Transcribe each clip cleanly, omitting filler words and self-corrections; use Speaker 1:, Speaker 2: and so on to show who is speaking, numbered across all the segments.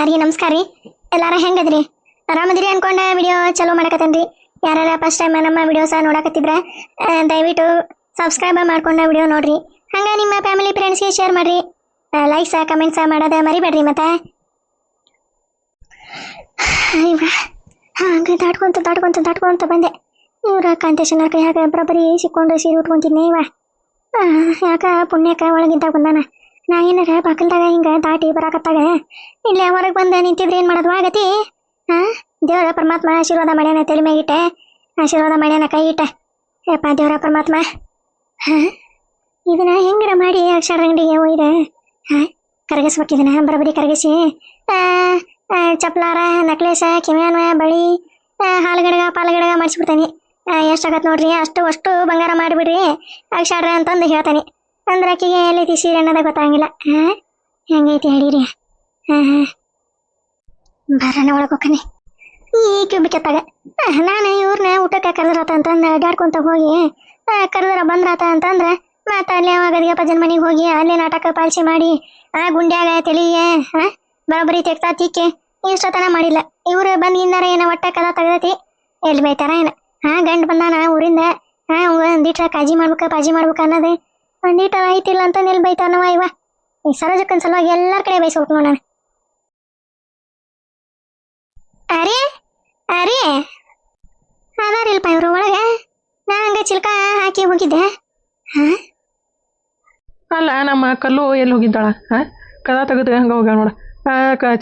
Speaker 1: ಎಲ್ಲರಿಗೂ ನಮಸ್ಕಾರ ರೀ. ಎಲ್ಲಾರ ಹೆಂಗದ್ರಿ? ಆರಾಮದಿರಿ ಅನ್ಕೊಂಡ ವಿಡಿಯೋ ಚಲೋ ಮಾಡಕತ್ತೇನ್ರಿ. ಯಾರ ಫಸ್ಟ್ ಟೈಮ್ ನಮ್ಮ ವಿಡಿಯೋಸ ನೋಡಕತ್ತಿದ್ರ ದಯವಿಟ್ಟು ಸಬ್ಸ್ಕ್ರೈಬ್ ಮಾಡ್ಕೊಂಡ ವಿಡಿಯೋ ನೋಡ್ರಿ. ಹಂಗ ನಿಮ್ಮ ಫ್ಯಾಮಿಲಿ ಫ್ರೆಂಡ್ಸ್ಗೆ ಶೇರ್ ಮಾಡ್ರಿ. ಲೈಕ್ಸ್ ಕಮೆಂಟ್ಸ್ ಮಾಡೋದ ಮರಿಬೇಡ್ರಿ. ಮತ್ತೆ ಹಂಗೆ ದಾಟ್ಕೊಂತ ಬಂದೆ. ಇವ್ರ ಕಾಂತೇಶನ ಕೈಯಾಗ ಬರಬರಿ ಸಿಕ್ಕೊಂಡು ಸೀರೆ ಉಟ್ಕೊಂತಿದ್ನೆ. ಯಾಕ ಪುಣ್ಯಕ ಒಳಗಿದ್ದಾಗ ಬಂದಾನ. ನಾ ಏನಾರ ಬಾಕಲ್ದಾಗ ಹಿಂಗ ದಾಟಿ ಬರಾಕತ್ತಾಗ ಇಲ್ಲೇ ಹೊರಗೆ ಬಂದ ನಿಂತಿದ್ರೆ ಏನ್ ಮಾಡೋದು ಆಗತಿ? ದೇವರ ಪರಮಾತ್ಮ ಆಶೀರ್ವಾದ ಮಾಡ್ಯಾನ, ತಲೆ ಮ್ಯಾಗಿಟ್ಟೆ ಆಶೀರ್ವಾದ ಮಾಡ್ಯಾನ, ಕೈ ಇಟ್ಟ. ಯಪ್ಪ ದೇವರ ಪರಮಾತ್ಮ, ಇದನ್ನ ಹೆಂಗರ ಮಾಡಿ ಅಕ್ಷರ ಅಂಗಡಿಗೆ ಒಯ್ದ ಕರಗಿಸ್ಬೇಕಿದನ. ಬರಬರಿ ಕರಗಿಸಿ ಚಪ್ಲಾರ, ನಕ್ಲೇಸ, ಕಿವ್ಯಾನ, ಬಳಿ, ಹಾಲುಗಡಗ ಪಾಲಗಡಗ ಮಾಡಿಸ್ಬಿಡ್ತಾನೆ. ಎಷ್ಟಾಗತ್ತೆ ನೋಡ್ರಿ, ಅಷ್ಟು ಬಂಗಾರ ಮಾಡಿಬಿಡ್ರಿ ಅಕ್ಷರ ಅಂತಂದು ಹೇಳ್ತಾನೆ. ಅಂದ್ರೆ ಆಕಿಗೆ ಎಲ್ಲೈತಿ ಸೀರೆ ಅನ್ನೋದ ಗೊತ್ತಾಗಂಗಿಲ್ಲ. ಹೆಂಗೈತಿ ಹೇಳಿರಿ. ಬರೋಣ ಒಳಗೋಕನೆ ಈ ಕ್ಯೂಬಿಕೆತ್ತಾಗ. ನಾನು ಇವ್ರನ್ನ ಊಟಕ್ಕೆ ಕರೆದ್ರಾತ ಅಂತಂದು ಅಡ್ಡಾಡ್ಕೊಂತ ಹೋಗಿ ಕರೆದ್ರ ಬಂದ್ರಾತ ಅಂತಂದ್ರೆ ಮತ್ತೆ ಅಲ್ಲಿ ಗದಿಗೆ ಪಜ್ಜನ ಮನೆಗೆ ಹೋಗಿ ಅಲ್ಲೇ ನಾಟಕ ಪಾಲಿಸಿ ಮಾಡಿ ಗುಂಡ್ಯಾಗ ತೆಲಿಗೆ ಬರೋಬ್ಬರಿ ತೆಗ್ತಾ ತಿಕ್ಕಿ ಇಷ್ಟತನ ಮಾಡಿಲ್ಲ. ಇವ್ರು ಬಂದ್ಗಿಂದಾರ ಏನೋ ಒಟ್ಟ ಕದ ತೆಗ್ದತಿ. ಎಲ್ಲಿ ಬೈತಾರ ಏನ? ಗಂಡು ಬಂದಾನ ಊರಿಂದ, ಒಂದಿಟ್ರ ಪಾಜಿ ಮಾಡ್ಬೇಕು ಅನ್ನೋದು ಒಂದಿಟ ಐತಿಲ್ಲ ಅಂತ ಎಲ್ಲಿ ಬೈತಾನವ ಇವ. ಈ ಸರೋಜಕ್ಕನ ಸಲುವಾಗಿ ಎಲ್ಲರ ಕಡೆ ಬೈಸ್ಬೇಕು ನಾನು. ಅರೇ ಅದಾರಿಲ್ಪ ಇವ್ರು ಒಳಗೆ. ನಾ ಹಂಗ ಚಿಲ್ಕ ಹಾಕಿ ಹೋಗಿದ್ದೆ.
Speaker 2: ಅಲ್ಲ ನಮ್ಮ ಕಲ್ಲು ಎಲ್ಲಿ ಹೋಗಿದ್ದಾಳ? ಕದ ತೆಗೆದು ಹಂಗೆ ಹೋಗ್ಯಾಳ ನೋಡ.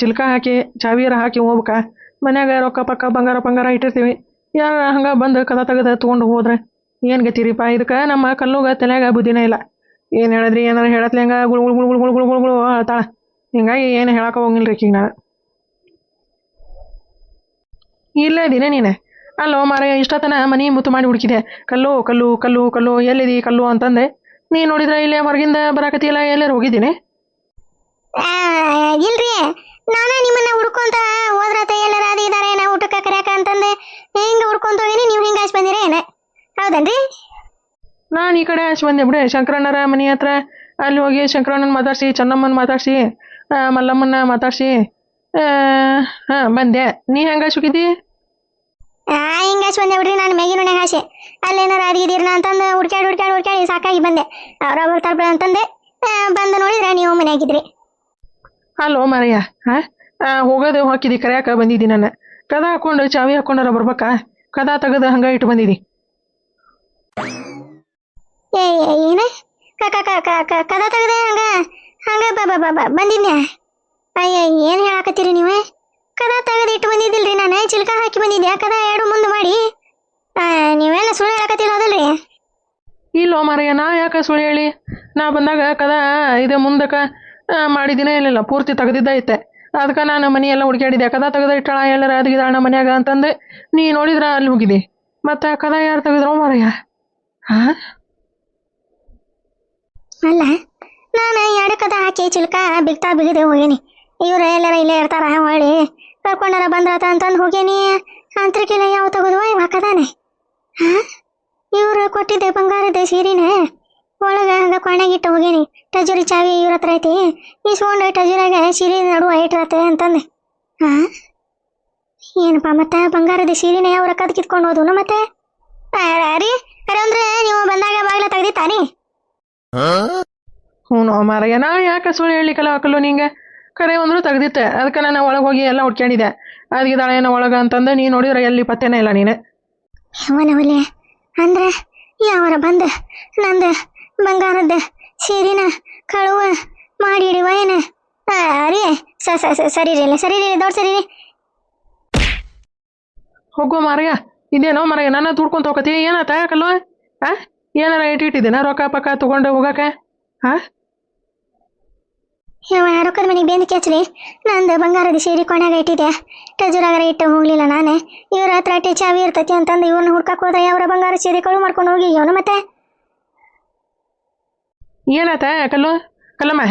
Speaker 2: ಚಿಲ್ಕ ಹಾಕಿ ಚಾವಿಯರ ಹಾಕಿ ಹೋಗ್ಬೇಕ. ಮನ್ಯಾಗ ರೊಕ್ಕ ಪಕ್ಕ ಬಂಗಾರ ಇಟ್ಟಿರ್ತೀವಿ. ಯಾರ ಹಂಗೆ ಬಂದು ಕದ ತೆಗೆದು ತೊಗೊಂಡು ಹೋದ್ರೆ ಏನು ಗತಿರಿಪ್ಪ? ಇದಕ್ಕೆ ನಮ್ಮ ಕಲ್ಲುಗ ತಲೆಯಾಗ ಬುದ್ಧಿನೇ ಇಲ್ಲ. ಏನು ಹೇಳಿದ್ರಿ ಏನಾರ ಹೇಳತ್ಲಿ ಹಂಗೆ ಗುಳು ಹೇಳ್ತಾಳ. ಹಿಂಗಾಗಿ ಏನು ಹೇಳಕ್ಕೆ ಹೋಗಿಲ್ರಿ ಈಗ ನಾನು. ಇಲ್ಲೇ ದಿನ ನೀನೆ ಅಲ್ಲೋ ಮಾರ, ಇಷ್ಟತನ ಮನೆ ಮುತ್ತು ಮಾಡಿ ಹುಡುಕಿದೆ. ಕಲ್ಲು ಎಲ್ಲಿದಿ ಕಲ್ಲು ಅಂತಂದೆ. ನೀ ನೋಡಿದ್ರೆ ಇಲ್ಲೇ ಹೊರಗಿಂದ ಬರಾಕತಿಯಲ್ಲ, ಎಲ್ಲರೂ ಹೋಗಿದ್ದೀನಿ.
Speaker 1: ಇಲ್ರಿ, ನಾನು ನಿಮ್ಮನ್ನ ಹುಡ್ಕೊಂತ ಹೋದ್ರತ ಎಲ್ಲರ ಅದು ಇದಾರೆ ನಾ ಊಟಕ್ಕೆ ಕರ್ಯಾಕ ಅಂತಂದೆ ಹಿಂಗ ಹುಡ್ಕೊಂತ ಹೋಗಿನಿ. ನೀವು ಹಿಂಗ ಆಚೆ ಬಂದಿರ ಏನ? ಹೌದನ್ರಿ?
Speaker 2: ನಾನು ಈ ಕಡೆ ಆಚೆ ಬಂದೆ ಬಿಡೆ. ಶಂಕರಣ್ಣರ ಮನೆ ಹತ್ರ ಅಲ್ಲಿ ಹೋಗಿ ಶಂಕರಣ್ಣನ ಮಾತಾಡ್ಸಿ, ಚೆನ್ನಮ್ಮನ ಮಾತಾಡ್ಸಿ, ಮಲ್ಲಮ್ಮನ ಮಾತಾಡ್ಸಿ ಬಂದೆ. ನೀ ಹೆಂಗ ಸುಗಿದ್ದಿ?
Speaker 1: ಹಿಂಗ ಆಚೆ ಬಂದೆ ಬಿಡ್ರಿ. ನಾನು ಮ್ಯಾಗಿ ನುಣ್ಯಾಗ ಆಸೆ ಅಲ್ಲೇನಾರ ಅದಿಗಿದಿರ್ನ ಅಂತಂದು ಹುಡ್ಕ್ಯಾಡಿ ಸಾಕಾಗಿ ಬಂದೆ. ಅವ್ರ ಬರ್ತಾರ ಅಂತಂದೆ. ಬಂದು ನೋಡಿದ್ರೆ ನೀವು ಮನೆಯಾಗಿದ್ರಿ.
Speaker 2: ಅಲ್ಲೋ ಮಾರಯ್ಯ, ಹೋಗೋದು ಹಾಕಿದಿ ಕರ್ಯಾಕ ಬಂದಿದ್ದಿ. ನನ್ನ ಕದ ಹಾಕೊಂಡು ಚಾವಿ ಹಾಕೊಂಡಾರ ಬರ್ಬೇಕಾ? ಕದ ತೆಗೆದು ಹಂಗ ಇಟ್ಟು ಬಂದಿದಿ.
Speaker 1: ಏನ ಕದ ತೆಗದೆ ಹಂಗ ಬಂದಿದ್ನ್ಯಾ? ಅಯ್ಯ ಏನ್ ಹೇಳಾಕತ್ತೀರಿ ನೀವು? ಕದ ತೆಗೆದು ಇಟ್ಟು ಬಂದಿದ್ದಿಲ್ರಿ. ನಾನು ಚಿಲ್ಕ ಹಾಕಿ ಬಂದಿದ್ದೆ. ಕದ ಎರಡು ಮುಂದೆ ಮಾಡಿ ನೀವೇನ ಸುಳ್ಳು ಹೇಳಾಕತ್ತೀರ ಅದಲ್ರಿ?
Speaker 2: ಇಲ್ಲೋ ಮಾರಯ್ಯ, ನಾ ಯಾಕೆ ಸುಳ್ಳು ಹೇಳಿ? ನಾ ಬಂದಾಗ ಕದ ಇದೆ ಮುಂದಕ್ಕೆ ಮಾಡಿದಿನೇ ಇರಲಿಲ್ಲ, ಪೂರ್ತಿ ತೆಗೆದಿದ್ದೈತೆ. ಅದಕ್ಕೆ ನಾನು ಮನೆಯೆಲ್ಲ ಹುಡುಕ್ಯಾಡಿದ್ದೆ. ಕದ ತೆಗೆದ ಇಟ್ಟಾಳ ಎಲ್ಲರ ಅದಗಿದಾಳ ಮನ್ಯಾಗ ಅಂತಂದು ನೀ ನೋಡಿದ್ರ ಅಲ್ಲಿ ಹೋಗಿದ್ದಿ. ಮತ್ತೆ ಕದ ಯಾರು ತೆಗೆದ್ರೋ ಮಾರಯ್ಯ?
Speaker 1: ಅಲ್ಲ, ನಾನು ಎರಡು ಕದ ಹಾಕಿ ಚಿಲ್ಕ ಬಿಗದೆ ಹೋಗೇನಿ. ಇವ್ರು ಎಲ್ಲರ ಇಲ್ಲೇ ಇರ್ತಾರ, ಹೊಳ್ಳಿ ಕರ್ಕೊಂಡಾರ ಬಂದ್ರಾತ ಅಂತಂದು ಹೋಗೇನಿ. ಆಂತರಿಕೆಲ್ಲ ಯಾವ ತೆಗೆದುವ ಇವ ಕದಾನೆ? ಇವ್ರು ಕೊಟ್ಟಿದ್ದೆ ಬಂಗಾರದ ಸೀರೆನೆ ಒಳಗೆ ಹಂಗ ಕೊನೆಗಿಟ್ಟು ಹೋಗೇನಿ. ಟಜರಿ ಚಾವಿ ಇವ್ರ ಹತ್ರ ಐತಿ, ಇಸ್ಕೊಂಡು ಟಜರಾಗ ಸೀರೆ ನಡುವ ಇಟ್ರತೆ ಅಂತಂದೆ. ಏನಪ್ಪ ಮತ್ತೆ ಬಂಗಾರದ ಸೀರೆನೆ ಅವ್ರ ಕದ್ ಕಿತ್ಕೊಂಡು ಹೋದ್ನು. ಮತ್ತೆ ಅರಿ ಅಂದ್ರೆ ನೀವು ಬಂದಾಗ ಬಾಗಿಲ ತೆಗ್ದಿತ್ತಾನಿ?
Speaker 2: ಹ್ಞೂ ಮಾರಯ್ಯ, ನಾ ಯಾಕೆ ಸುಳ್ಳು ಹೇಳಿಕಲ್ಲ ಹಾಕಲ್ಲು ನಿಂಗೆ? ಕರೆ ಒಂದ್ರು ತೆಗ್ದಿತ್ತೆ. ಅದಕ್ಕೆ ನಾನು ಒಳಗೆ ಹೋಗಿ ಎಲ್ಲ ಹುಡ್ಕ್ಯಾಡಿದ್ದೆ. ಅದಗಿದಾಳೆ ಏನೋ ಒಳಗೆ ಅಂತಂದು ನೀ ನೋಡಿದ್ರೆ ಎಲ್ಲಿ ಪತ್ತೇನೇ ಇಲ್ಲ ನೀನು.
Speaker 1: ಅವನವಲ್ಲಿ ಅಂದ್ರೆ ಯಾವರ ಬಂದ ನಂದು ಬಂಗಾರದ ಸೀರಿನ ಕಳುವ ಮಾಡಿ ಹಿಡಿವ ಏನ? ಅರಿ ಸರಿ ದೊಡ್ಡ ಸರಿ
Speaker 2: ಹೋಗೋ ಮಾರಯ್ಯ. ಇದೇನೋ ಮಾರಯ್ಯ, ನನ್ನ ತುಡ್ಕೊಂತ ಹೋಗತಿ. ಏನಾತ ಕಲ್ಲು? ಏನಾರ ಇಟ್ಟಿದ್ದೇನ ರೊಕ್ಕ ಪಕ್ಕ ತಗೊಂಡು ಹೋಗಕ್ಕೆ?
Speaker 1: ರೊಕ್ಕದ ಮನೆಗೆ ಬೇಂದಿಕೆ ಹಚ್ಚಲಿ. ನಂದು ಬಂಗಾರದ ಸೀರೆ ಕೊನೆಯಾಗ ಇಟ್ಟಿದ್ದೆ. ಟಜರಾಗರ ಇಟ್ಟು ಹೋಗ್ಲಿಲ್ಲ ನಾನೇ. ಇವ್ರ ಹತ್ರ ಚಾವಿ ಇರ್ತೈತಿ ಅಂತಂದು ಇವ್ರನ್ನ ಹುಡ್ಕಕ್ಕೆ ಹೋದ್ರೆ ಅವರ ಬಂಗಾರ ಸೀರೆ ಕಳು ಮಾಡ್ಕೊಂಡು ಹೋಗಿ ಇವನು. ಮತ್ತೆ
Speaker 2: ಏನಾತ ಕಲ್ಲಮ್ಮ?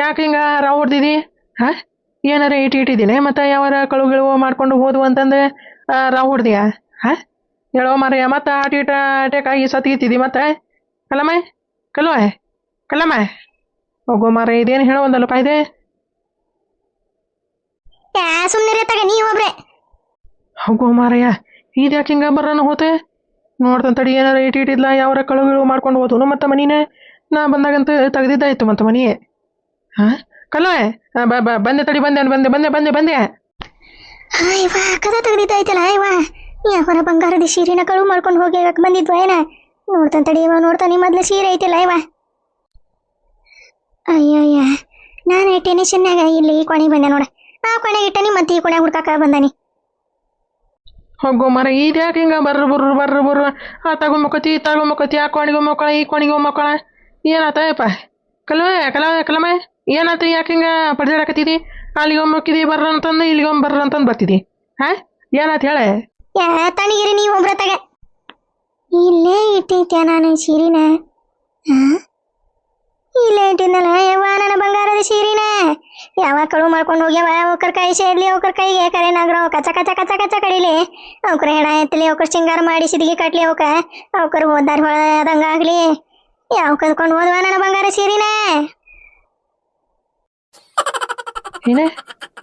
Speaker 2: ಯಾಕೆ ಹಿಂಗ ರಾವ್ ಹೊಡ್ದಿದಿ? ಏನಾರ ಇಟ್ಟಿದ್ದೀನಿ ಮತ್ತೆ ಯಾವಾರ ಕಳುಗಳು ಮಾಡ್ಕೊಂಡು ಹೋದ್ವು ಅಂತಂದು ರಾವ್ ಹೊಡ್ದಿಯಾ? ಹೇಳೋ ಮಾರಯ್ಯ, ಮತ್ತೆ ಅಟೇಕಾಗಿ ಸತ್ಗಿತ್ತಿದಿ ಮತ್ತೆ? ಕಲ್ಲಮ್ಮ ಹೋಗೋ ಮಾರ, ಇದೇನು ಹೇಳೋ ಒಂದಲ್ಲಪ್ಪ ಇದೆ.
Speaker 1: ಸುಮ್ಮನೆ ತಗ ನೀ ಒಬ್ರೆ.
Speaker 2: ಹೋಗೋ ಮಾರಯ್ಯ, ಇದ್ಯಾಕೆ ಹಿಂಗೆ ಬರೋಣ ಹೋತೆ ನೋಡ್ತಂತ ತಡಿ, ಏನಾರ ಇಟ್ಟಿಟ್ಟಿದ್ಲ ಯಾವ್ರ ಕಳುಗಳು ಮಾಡ್ಕೊಂಡು ಹೋದನು ಮತ್ತೆ ಮನಿನೇ ನಾ ಬಂದಾಗಂತ ತೆಗ್ದಿದ್ದಾಯ್ತು ಮತ್ತೆ ಮನಿ. ಹಾಂ ಕಲ್ವೇ ಬಂದೆ ತಡಿ, ಬಂದೆ ಬಂದೆ ಬಂದೆ ಬಂದೆ ಬಂದೆ.
Speaker 1: ಇವ ಕದ ತೆಗ್ದಿದ್ದಾಯ್ತಲ್ಲ ಇವ ಯಾವರ ಬಂಗಾರದ ಸೀರೆನ ಕಳು ಮಾಡ್ಕೊಂಡು ಹೋಗಿ ಬಂದಿದ್ವ ಏನ? ನೋಡ್ತಾನೆ ತಡಿ ಇವ, ನೋಡ್ತಾನೆ ಮೊದ್ಲು ಸೀರೆ ಐತಿಲ್ಲ ಇವ. ಅಯ್ಯಯ್ಯ, ನಾನು ಟೆನ್ಷನ್ನಾಗ ಇಲ್ಲಿ ಈ ಕೊನೆಗೆ ಬಂದೆ ನೋಡ. ಆ ಕೊನೆಗೆ ಇಟ್ಟನಿ ಮತ್ತೆ ಈ ಕೊನೆಗೆ ಹುಡ್ಕಾಕ ಬಂದಾನಿ.
Speaker 2: ಹೋಗೋ ಮರ ಇದ್ಯಾಕೆ ಹಿಂಗೆ ಬರ್ರು ಆ ತಗೊಂಬಕತಿ ಆ ಕೋಣಿಗೆ ಮಕ್ಕಳ ಈ ಕೋಣಿಗೆ ಮಕ್ಕಳ ಏನಾತಯಪ್ಪ? ಕಲಮೆ ಏನಾತ? ಯಾಕೆ ಹಿಂಗೆ ಪಡ್ದಾಡಕತ್ತಿದಿ? ಅಲ್ಲಿಗೊಮ್ಮಕ್ಕಿದಿ ಬರ್ರ ಅಂತಂದು ಇಲ್ಲಿಗೊಮ್ಮೆ ಬರ್ರ ಅಂತಂದು ಬರ್ತಿದಿ. ಹಾಂ ಏನಾತ ಹೇಳೆ?
Speaker 1: ತಣಿಗಿರಿ ನೀವು ಒಬ್ರ ತಗ. ಇಲ್ಲೇ ಇಟ್ಟೈತ್ಯ ನಾನು ಸೀರಿನ. ಇಲ್ಲೇ ಇಟ್ಟಿದ್ನಲ್ಲ ಯವ್ವ ನನ್ನ ಬಂಗಾರದ ಸೀರಿನ. ಯಾವ ಕಳು ಮಾಡ್ಕೊಂಡು ಹೋಗ್ಯಾವ ಅವ್ರ ಕೈ ಸೇರ್ಲಿ, ಅವ್ರ ಕೈಗೆ ಕರೆನಾಗ್ರ ಕಚ ಕಚ ಕಚ ಕಚ ಕಡಿಲಿ, ಅವ್ರ ಹೆಣ ಎತ್ತಲಿ, ಅವ್ರ ಶೃಂಗಾರ ಮಾಡಿ ಸಿದಿಗೆ ಕಟ್ಲಿ, ಅವ್ರ ಹೋದಾರ ಹೊಳದಂಗಾಗ್ಲಿ. ಯಾವ ಕದ್ಕೊಂಡು ಹೋದ್ವ ನನ್ನ ಬಂಗಾರ ಸೀರಿನ?
Speaker 2: ಏನೇ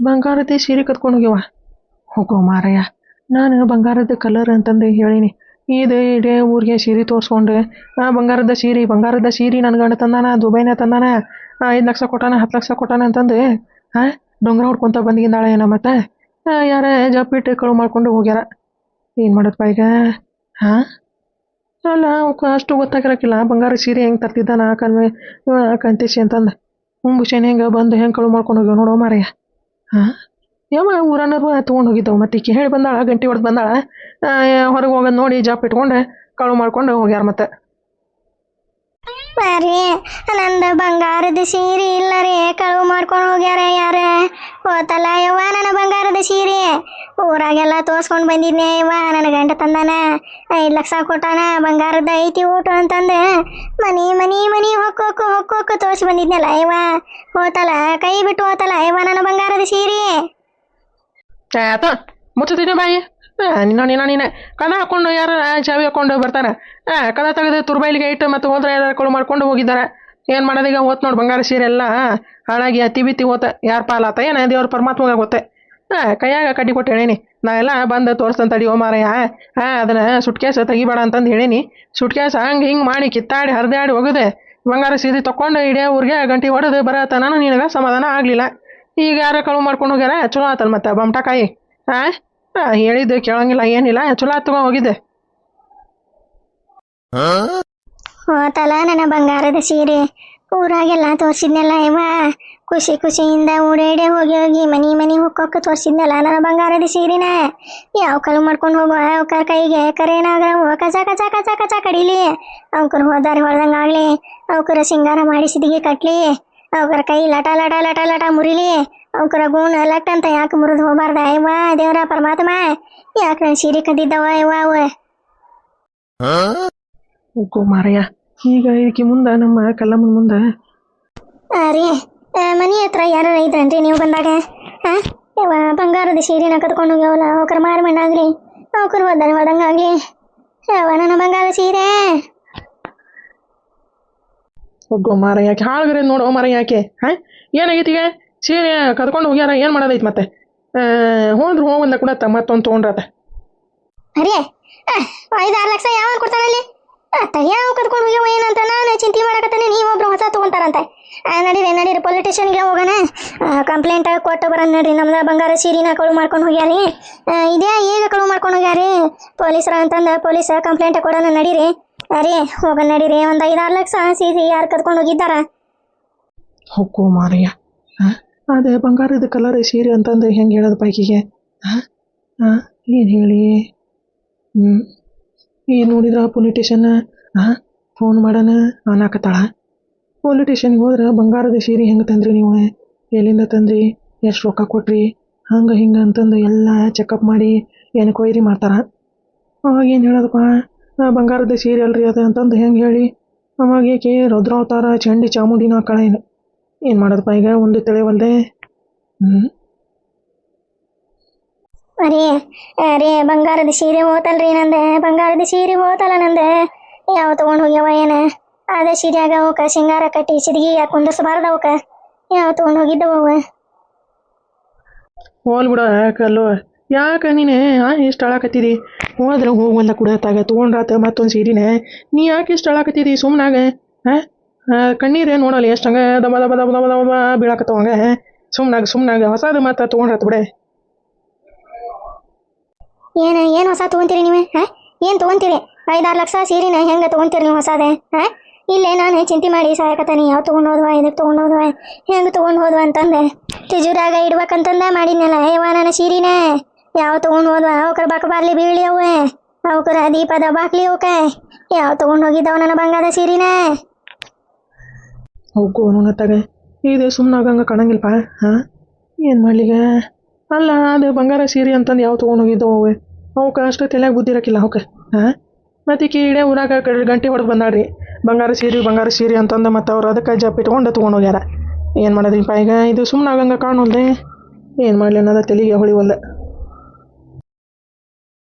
Speaker 2: ಬಂಗಾರದ ಸೀರೆ ಕತ್ಕೊಂಡು ಹೋಗ್ಯವ? ಹೋಗೋ ಮಾರಯ್ಯ, ನಾನು ಬಂಗಾರದ ಕಲರ್ ಅಂತಂದು ಹೇಳೀನಿ. ಇದೇ ಊರಿಗೆ ಸೀರೆ ತೋರಿಸ್ಕೊಂಡು ಬಂಗಾರದ ಸೀರೆ ನನ್ನ ಗಂಡ ತಂದಾನ, ದುಬೈನ ತಂದಾನ, 5 ಲಕ್ಷ ಕೊಟ್ಟಾನ 10 ಲಕ್ಷ ಕೊಟ್ಟಾನ ಅಂತಂದು ಡೊಂಗ್ರ ಹೊಡ್ಕೊತ ಬಂದಿದ್ದಾಳೆ ಏನೋ. ಮತ್ತೆ ಯಾರ ಜಪ್ಪಿಟ್ಟು ಕಳು ಮಾಡ್ಕೊಂಡು ಹೋಗ್ಯಾರ. ಏನು ಮಾಡಪ್ಪ ಈಗ? ಅಲ್ಲ ಅವಕ್ಕೆ ಅಷ್ಟು ಗೊತ್ತಾಗಿರಕ್ಕಿಲ್ಲ ಬಂಗಾರ ಸೀರೆ ಹೆಂಗೆ ತರ್ತಿದ್ದಾನ ಕಂತೇಶಿ ಅಂತಂದು. ಮುಂಬುಷನ್ ಹೆಂಗೆ ಬಂದು ಹೆಂಗೆ ಕಳು ಮಾಡ್ಕೊಂಡು ಹೋಗ್ಯಾವ ನೋಡೋ ಮಾರಯ್ಯ. ಯಾವ ಊರನ್ನರು ತೊಗೊಂಡು ಹೋಗಿದ್ದವು. ಮತ್ತೆ ಈಕೆ ಹೇಳಿ ಬಂದಾಳ, ಗಂಟೆ ಹೊಡೆದು ಬಂದಾಳ, ಹೊರಗೆ ಹೋಗೋದು ನೋಡಿ ಜಾಪ್ ಇಟ್ಕೊಂಡು ಕಳು ಮಾಡ್ಕೊಂಡು ಹೋಗ್ಯಾರ. ಮತ್ತೆ
Speaker 1: ಬರ್ರಿ ನಂದು ಬಂಗಾರದ ಸೀರೆ ಇಲ್ಲ ರೀ, ಕಳು ಮಾಡ್ಕೊಂಡು ಹೋಗ್ಯಾರ. ಯಾರ ಹೋತಲ್ಲ ಯವ್ವ ನನ್ನ ಬಂಗಾರದ ಸೀರೆ? ಊರಾಗೆಲ್ಲ ತೋರ್ಸ್ಕೊಂಡು ಬಂದಿದ್ನೆ ಯವ್ವ, ನನ್ನ ಗಂಡ ತಂದಾನ 5 ಲಕ್ಷ ಕೊಟ್ಟಾನ, ಬಂಗಾರದ ಐತಿ ಊಟ ಅಂತಂದು ಮನಿ ಮನಿ ಮನಿ ಹೊಕ್ಕೋಕು ತೋರಿಸಿ ಬಂದಿದ್ನಲ್ಲ ಯವ್ವ. ಹೋತಲ್ಲ, ಕೈ ಬಿಟ್ಟು ಹೋತಲ್ಲ ಯವ್ವ ನನ್ನ ಬಂಗಾರದ ಸೀರೆ.
Speaker 2: ಆತ ಮುಚ್ಚತಿದ್ದೆ ಬಾಯಿ. ನೀನು ಕದ ಹಾಕೊಂಡು ಯಾರು ಚಾವಿ ಹಾಕೊಂಡು ಬರ್ತಾನೆ. ಕದ ತೆಗೆದು ತುರ್ಬೈಲಿಗೆ ಇಟ್ಟು ಮತ್ತೆ ಹೋದ್ರೆ ಯಾರು ಕಳು ಮಾಡ್ಕೊಂಡು ಹೋಗಿದ್ದಾರೆ. ಏನು ಮಾಡೋದೀಗ? ಹೋತ್ ನೋಡಿ ಬಂಗಾರ ಸೀರೆ ಎಲ್ಲ ಹಾಳಾಗಿ ಅತಿ ಬಿತ್ತಿ ಹೋತ. ಯಾರು ಪಾಲಾತ ಏನ ದೇವ್ರ ಪರಮಾತ್ಮಗೆ ಗೊತ್ತೆ. ಕೈಯಾಗ ಕಡ್ಡಿ ಕೊಟ್ಟು ಹೇಳೀನಿ, ನಾವೆಲ್ಲ ಬಂದು ತೋರಿಸ್ತಂತಡಿ ಓ ಮಾರಯ್ಯ. ಅದನ್ನು ಸುಟ್ಕೇಸ್ ತೆಗಿಬೇಡ ಅಂತಂದು ಹೇಳೀನಿ. ಸುಟ್ಕೇಸ್ ಹಂಗೆ ಹಿಂಗೆ ಮಾಡಿ ಕಿತ್ತಾಡಿ ಹರಿದಾಡಿ ಹೋಗಿದೆ. ಬಂಗಾರ ಸೀರೆ ತೊಗೊಂಡು ಇಡೀ ಊರಿಗೆ ಗಂಟೆ ಹೊಡೆದು ಬರತನ ನಿನಗೆ ಸಮಾಧಾನ ಆಗಲಿಲ್ಲ. ಈಗ ಯಾರ ಕಳು ಮಾಡ್ಕೊಂಡು ಹೋಗ್ಯಾರ? ಚಲೋ ಆತಲ್ಲ ಮತ್ತೆ ಬಮ್ಟಕಾಯಿ. ಹೇಳಿದ್ದು ಕೇಳಂಗಿಲ್ಲ ಏನಿಲ್ಲ, ಚಲೋ ಆತ್ ತಗೊಂಡು ಹೋಗಿದ್ದೆ.
Speaker 1: ಹೋತಲ್ಲ ನನ್ನ ಬಂಗಾರದ ಸೀರೆ, ಊರಾಗೆಲ್ಲ ತೋರಿಸಿದ್ನಲ್ಲ ಇವ. ಖುಷಿಯಿಂದ ಓಡಾಡಿ ಹೋಗಿ ಮನಿ ಮನಿ ಹೊಕ್ಕೋಕೆ ತೋರಿಸಿದ್ನಲ್ಲ ನನ್ನ ಬಂಗಾರದ ಸೀರೆನ. ಯಾವ ಕಳು ಮಾಡ್ಕೊಂಡು ಹೋಗುವ ಅವ್ರ ಕೈಗೆ ಕರೇನಾಗ ಕಚ ಕಚ ಕಚ ಕಚ ಕಡಿಲಿ, ಅವ್ಕರು ಹೋದಾರಿ ಹೊಳ್ದಂಗಾಗ್ಲಿ, ಅವ್ಕರ ಸಿಂಗಾರ ಮಾಡಿ ಸಿದಿಗೆ ಕಟ್ಲಿ, ಅವ್ರ ಕೈ ಲಟ ಲಟ ಲಟ ಲಟ ಮುರಿಲಿ, ಅವ್ಕರ ಗೂಣ ಲಟ್ ಅಂತ ಯಾಕೆ ಮುರಿದು ಹೋಗ್ಬಾರ್ದ ಇವ? ದೇವ್ರ ಪರಮಾತ್ಮ ಯಾಕೆ ನನ್ನ ಸೀರೆ ಕದ್ದಿದ್ದವ ಇವ ಅವ?
Speaker 2: ಹೋಗೋ ಮಾರಯ್ಯ, ಈಗ ಇದಕ್ಕೆ ಮುಂದೆ ನಮ್ಮ ಕಲ್ಲಮ್ಮನ ಮುಂದೆ
Speaker 1: ರೀ ಮನೆ ಹತ್ರ ಯಾರು ಇದ್ರನ್ರಿ ನೀವು ಬಂದಾಗ? ಇವ ಬಂಗಾರದ ಸೀರೆನ ಕದ್ಕೊಂಡು ಹೋಗ್ಯಾವಲ್ಲ, ಅವ್ಕರ ಮಾರು ಮಣ್ಣಾಗ್ಲಿ, ಅವ್ಕರು ಹೋದಂಗಾಗ್ಲಿ, ಯಾವ ನನ್ನ ಬಂಗಾರದ ಸೀರೆ?
Speaker 2: ಹೋಗೋ ಮಾರಯ್ಯ, ಯಾಕೆ ಹಾಳ್ಗರೆ ನೋಡೋ ಮಾರಯ್ಯ ಯಾಕೆ? ಏನಾಗೈತಿ ಈಗ? ಸೀರೆ ಕದ್ಕೊಂಡು ಹೋಗ್ಯಾರ, ಏನು ಮಾಡೋದೈತಿ ಮತ್ತೆ? ಹೋದ್ರು ಹೋಗಂದ ಕೂಡ ಮತ್ತೊಂದು ತೊಗೊಂಡ್ರತ.
Speaker 1: ಅರೇ 5-6 ಲಕ್ಷ ಯಾವ ಕೊಡ್ತಾರಲ್ಲಿ? ಯಾವ ಕದ್ಕೊಂಡು ಹೋಗ್ಯಾವ ಏನಂತ ನಾನು ಚಿಂತೆ ಮಾಡಕತ್ತಾನೆ. ನೀವೊಬ್ರು ಹೊಸ ತೊಗೊಂತಾರಂತೆ. ನಡೀರಿ ಪೊಲೀಸ್ ಸ್ಟೇಷನ್ಗೆ ಹೋಗೋಣ, ಕಂಪ್ಲೇಂಟ್ ಕೊಟ್ಟು ಬರೋಣ. ನಡ್ರಿ, ನಮ್ದು ಬಂಗಾರ ಸೀರೆನ ಕಳು ಮಾಡ್ಕೊಂಡು ಹೋಗ್ಯಾರಿ. ಇದೇ ಈಗ ಕಳು ಮಾಡ್ಕೊಂಡು ಹೋಗ್ಯಾರಿ ಪೊಲೀಸರ ಅಂತಂದು ಪೊಲೀಸ್ ಕಂಪ್ಲೇಂಟ್ ಕೊಡೋಣ. ನಡೀರಿ ಅರೇ ಹೋಗೋಣ ನಡೀರಿ. ಒಂದು 5-6 ಲಕ್ಷ ಸೀರೆ ಯಾರು ಕದ್ಕೊಂಡು ಹೋಗಿದ್ದಾರ?
Speaker 2: ಹೋಗೋ ಮಾರಯ್ಯ, ಅದೇ ಬಂಗಾರದ ಕಲರ್ ಸೀರೆ ಅಂತಂದು ಹೆಂಗೆ ಹೇಳೋದು ಬೈಕಿಗೆ? ಏನು ಹೇಳಿ? ಏನು ನೋಡಿದ್ರ ಪೊಲೀಸ್ ಸ್ಟೇಷನ್ ಫೋನ್ ಮಾಡೋಣ ಅನ್ನಕತ್ತಾಳ. ಪೊಲೀಸ್ ಸ್ಟೇಷನ್ಗೆ ಹೋದ್ರೆ ಬಂಗಾರದ ಸೀರೆ ಹೆಂಗೆ ತಂದ್ರಿ ನೀವು? ಎಲ್ಲಿಂದ ತಂದ್ರಿ? ಎಷ್ಟು ರೊಕ್ಕ ಕೊಟ್ರಿ? ಹಂಗೆ ಹಿಂಗೆ ಅಂತಂದು ಎಲ್ಲ ಚೆಕಪ್ ಮಾಡಿ ಎನ್ಕ್ವೈರಿ ಮಾಡ್ತಾರ. ಅವಾಗ ಏನು ಹೇಳೋದಪ್ಪ? ಬಂಗಾರದ ಸೀರೆ ಅಲ್ರಿ ಅದು ಅಂತಂದು ಹೆಂಗೆ ಹೇಳಿ? ಅವಾಗ ಏಕೆ ರುದ್ರಾವತಾರ ಚಂಡಿ ಚಾಮುಂಡಿನ ಕಳ ಏನು ಮಾಡೋದಪ್ಪ ಈಗ? ಒಂದು ತಿಳಿವಲ್ದೆ.
Speaker 1: ಅರೇ ಬಂಗಾರದ ಸೀರೆ ಹೋತಲ್ರಿ ನಂದೆ, ಬಂಗಾರದ ಸೀರೆ ಹೋತಲ್ಲ ನಂದೆ. ಯಾವ ತೊಗೊಂಡು ಹೋಗ್ಯಾವ ಏನ? ಅದೇ ಸೀರೆಯಾಗ ಅವಕ್ಕ ಸಿಂಗಾರ ಕಟ್ಟಿ ಸಿದ್ಗಿ ಕುಂದಿಸ್ಬಾರ್ದ ಅವಕ್ಕ. ಯಾವ ತೊಗೊಂಡು ಹೋಗಿದ್ದವ ಅವ?
Speaker 2: ಹೋಲ್ ಬಿಡ ಕಲ್ಲು. ಯಾಕೆ ನೀನೆ ಇಷ್ಟು ಅಳಾಕತ್ತಿದಿ? ಹೋದ್ರೆ ಹೋಗುವಂದ ಕುಡತ್ತಾಗ ತೊಗೊಂಡ್ರಾತ ಮತ್ತೊಂದು ಸೀರಿನೇ. ನೀ ಯಾಕೆ ಇಷ್ಟು ಅಳಾಕತ್ತಿದಿ ಸುಮ್ಮನಾಗ? ಕಣ್ಣೀರೇ ನೋಡಲ್ಲ ಎಷ್ಟು ಹಂಗೆ ದಬ ದಬ ದಬ ದಬ ದಬ ಬೀಳಾಕತ್ತವ ಹಂಗೆ. ಸುಮ್ಮನಾಗ ಹೊಸದು ಮತ್ತೆ ತೊಗೊಂಡ್ರಾತ ಬಿಡೆ.
Speaker 1: ಏನು ಹೊಸ ತೊಗೊಂತೀರಿ ನೀವು? ಏನು ತೊಗೊಂತೀರಿ? 5-6 ಲಕ್ಷ ಸೀರಿನ ಹೆಂಗೆ ತೊಗೊಂತೀರಿ ನೀವು ಹೊಸದೇ? ಇಲ್ಲೇ ನಾನು ಚಿಂತೆ ಮಾಡಿ ಸಾಯಕತ್ತಾನೆ. ಯಾವ ತೊಗೊಂಡು ಹೋದ್ವ, ಇದಕ್ಕೆ ತೊಗೊಂಡು ಹೋದ್ವ, ಹೆಂಗೆ ತೊಗೊಂಡು ಹೋದ್ವ ಅಂತಂದೆ ತಿಜುರಾಗ ಇಡ್ಬೇಕಂತಂದ ಮಾಡಿದ್ನಲ್ಲ. ಯವ್ವ ನನ್ನ ಸೀರಿನೇ ಯಾವ ತೊಗೊಂಡು ಹೋದ್ವ? ಅವಕ್ರ ಬಾರ್ಲಿ ಬೀಳಿ ಅವೇ, ಅವಕ್ರ ದೀಪದ ಬಾಕ್ಲಿ ಅವಕ್ಕೆ ಯಾವ ತೊಗೊಂಡು ಹೋಗಿದ್ದಾವ ನನ್ನ ಬಂಗಾರದ ಸೀರಿನೇ?
Speaker 2: ಹೋಗು ಅನ್ನತ್ತಾಗ ಇದು ಸುಮ್ಮನಾಗಂಗೆ ಕಾಣಂಗಿಲ್ಪ. ಏನು ಮಾಡ್ಲಿಗ? ಅಲ್ಲ ಅದು ಬಂಗಾರ ಸೀರೆ ಅಂತಂದು ಯಾವ ತೊಗೊಂಡು ಹೋಗಿದ್ದವು ಅವೆ? ಅವಕ್ಕೆ ಅಷ್ಟು ತಲೆಯಾಗ ಬುದ್ಧಿ ಇರಕ್ಕಿಲ್ಲ ಅವಕ್ಕೆ. ಮತ್ತೆ ಇಡೇ ಊರಾಗ ಗಂಟೆ ಹೊಡೆದು ಬಂದಾಡ್ರಿ ಬಂಗಾರ ಸೀರೆ ಅಂತಂದು. ಮತ್ತು ಅವ್ರು ಅದಕ್ಕೆ ಜಪ್ ಇಟ್ಕೊಂಡು ತೊಗೊಂಡು ಹೋಗ್ಯಾರ. ಏನು ಮಾಡೋದ್ರಿಪ್ಪ ಈಗ? ಇದು ಸುಮ್ಮನಾಗಂಗೆ ಕಾಣೋಲ್ದೆ. ಏನು ಮಾಡಲಿ ಅನ್ನೋದ ತಲೆಗೆ ಹೊಳಿವಲ್ದ.